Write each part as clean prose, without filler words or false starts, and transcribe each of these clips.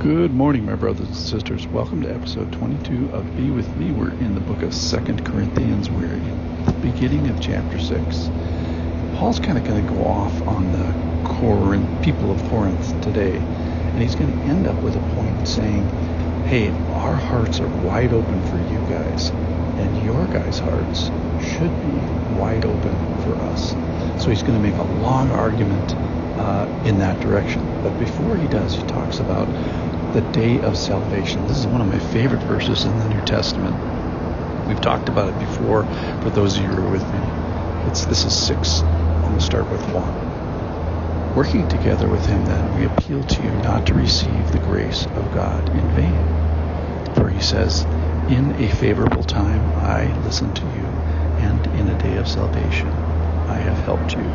Good morning, my brothers and sisters. Welcome to episode 22 of Be With Me. We're in the book of 2 Corinthians. We're in the beginning of chapter 6. Paul's kind of going to go off on the people of Corinth today, and he's going to end up with a point saying, hey, our hearts are wide open for you guys, and your guys' hearts should be wide open for us. So he's going to make a long argument in that direction. But before he does, he talks about the day of salvation. This is one of my favorite verses in the New Testament. We've talked about it before for those of you who are with me. This is 6. I'm going to start with 1. Working together with him, then, we appeal to you not to receive the grace of God in vain. For he says, in a favorable time I listened to you, and in a day of salvation I have helped you.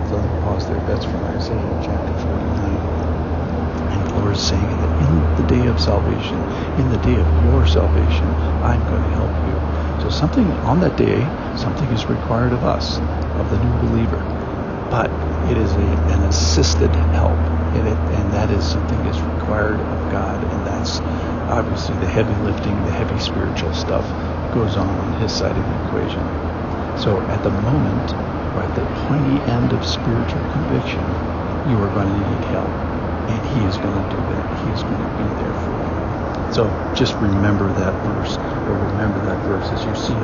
So let me pause there. That's from Isaiah chapter 49. And the Lord is saying that in the day of salvation, in the day of your salvation, I'm going to help you. So something on that day, something is required of us, of the new believer. But it is an assisted help. And that is something that's required of God. And that's obviously the heavy lifting, the heavy spiritual stuff goes on his side of the equation. So at the moment, or at the pointy end of spiritual conviction, you are going to need help. And he is going to do that. He is going to be there for you. So just remember that verse, or remember that verse as you see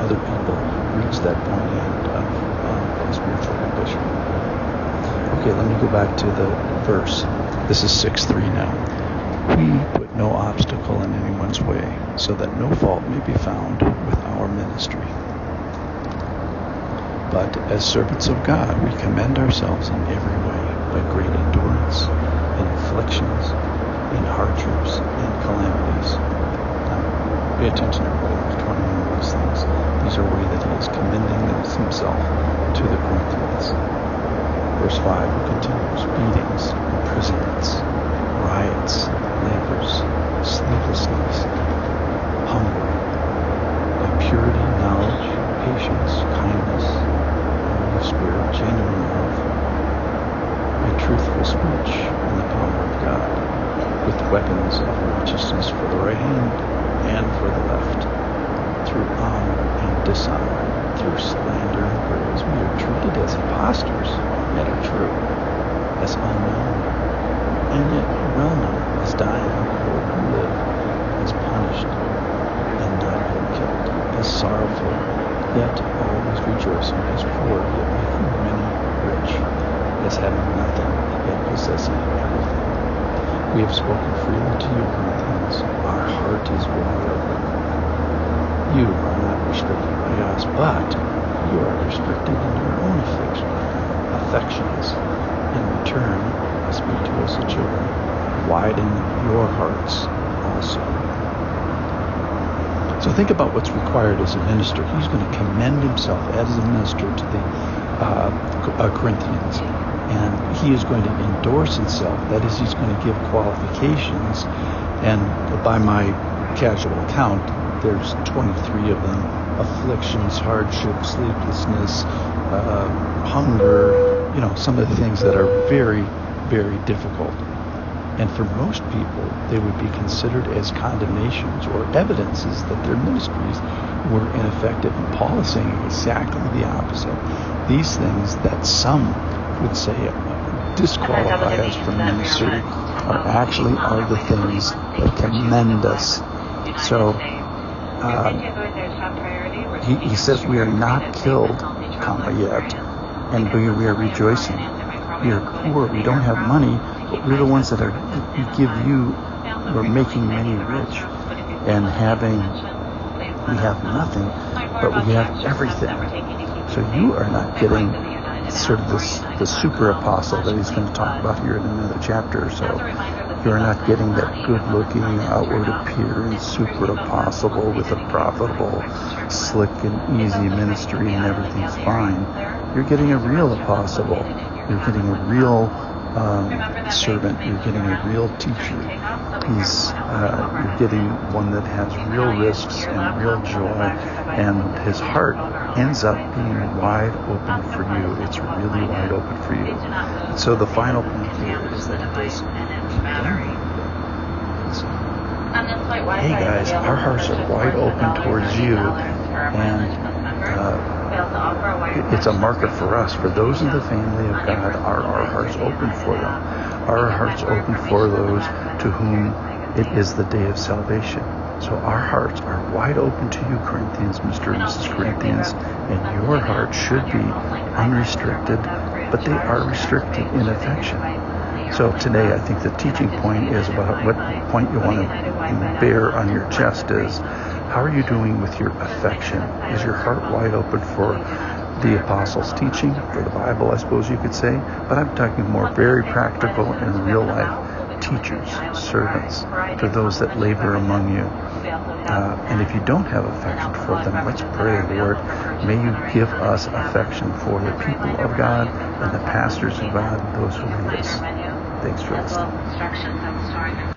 other people reach that point end of spiritual condition. Okay, let me go back to the verse. This is 6:3 now. We put no obstacle in anyone's way, so that no fault may be found with our ministry. But as servants of God, we commend ourselves in every way by great endurance, in afflictions, in hardships, and calamities. Now, pay attention, everybody. There's 21 of these things. These are ways that he is commending himself to the Corinthians. Verse 5 continues: beatings, imprisonments, riots, labors, sleeplessness, hunger, by purity, knowledge, patience, kindness, and of spirit, genuine love, by truthful speech, and the power of God, with weapons of righteousness for the right hand and for the left, through honor and dishonor, through slander and praise. We are treated as impostors, yet are true, as unknown, and yet well known, as dying and behold who live, as punished and not yet killed, as sorrowful, yet always rejoicing, as poor, yet making many rich, as having nothing, yet possessing everything. We have spoken freely to you, Corinthians. Our heart is wide open. You are not restricted by us, but you are restricted in your own affections. In return, speak to us as children. Widen your hearts also. So think about what's required as a minister. He's going to commend himself as a minister to the Corinthians. And he is going to endorse himself. That is, he's going to give qualifications. And by my casual count, there's 23 of them. Afflictions, hardships, sleeplessness, hunger, some of the things that are very, very difficult. And for most people, they would be considered as condemnations or evidences that their ministries were ineffective. And Paul is saying exactly the opposite. These things that some would say disqualify us from ministry are the things that commend us. So he says we are not killed, yet, and we are rejoicing. We are poor, we don't have money, but we're the ones that we're making many rich, and we have nothing, but we have everything. So you are not getting sort of the super apostle that he's going to talk about here in another chapter or so. You're not getting that good-looking, outward appearance super apostle with a profitable, slick and easy ministry and everything's fine. You're getting a real apostle. You're getting a real servant. You're getting a real teacher. You're getting one that has real risks and real joy, and his heart ends up being wide open for you. It's really wide open for you. So the final point here is that he does hey guys, our hearts are wide open towards you, and it's a marker for us. For those in the family of God, are our hearts open for them? Are our hearts open for those to whom it is the day of salvation? So our hearts are wide open to you, Corinthians, Mr. and Mrs. Corinthians, and your heart should be unrestricted, but they are restricted in affection. So today I think the teaching point is about what point you want to bear on your chest is, how are you doing with your affection? Is your heart wide open for the apostles' teaching, for the Bible, I suppose you could say? But I'm talking more very practical and real life teachers, servants, for those that labor among you. And if you don't have affection for them, let's pray, Lord, may you give us affection for the people of God and the pastors of God and those who lead us. Thanks for listening.